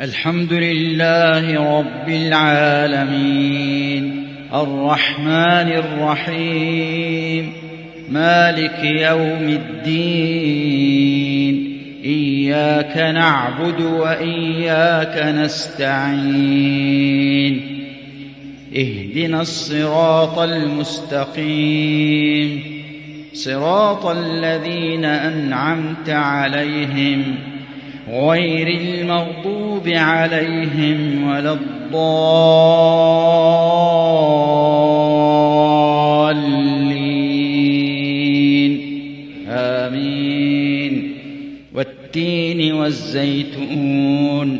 الحمد لله رب العالمين الرحمن الرحيم مالك يوم الدين إياك نعبد وإياك نستعين اهدنا الصراط المستقيم صراط الذين أنعمت عليهم غير المغضوب عليهم ولا الضالين آمين. والتين والزيتون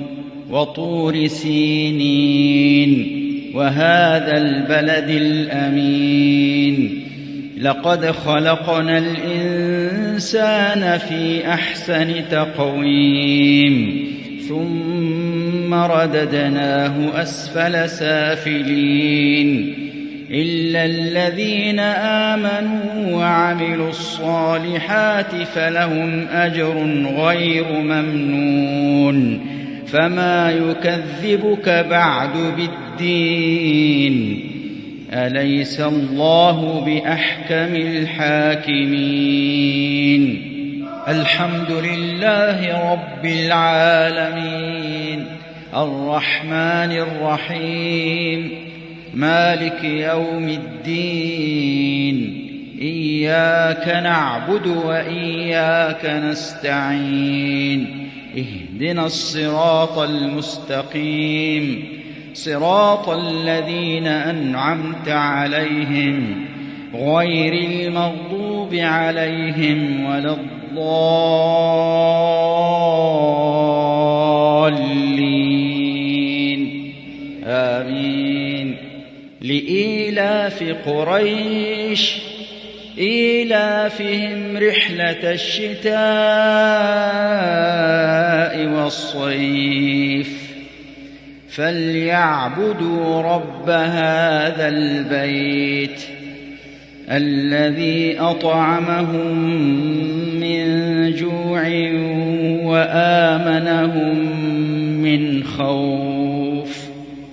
وطور سينين وهذا البلد الأمين لقد خلقنا الإنسان في أحسن تقويم ثم رددناه أسفل سافلين إلا الذين آمنوا وعملوا الصالحات فلهم أجر غير ممنون فما يكذبك بعد بالدين أليس الله بأحكم الحاكمين. الحمد لله رب العالمين الرحمن الرحيم مالك يوم الدين إياك نعبد وإياك نستعين اهدنا الصراط المستقيم صراط الذين أنعمت عليهم غير المغضوب عليهم ولا الضالين آمين. لإيلاف قريش إيلافهم رحلة الشتاء والصيف فليعبدوا رب هذا البيت الذي أطعمهم من جوع وآمنهم من خوف.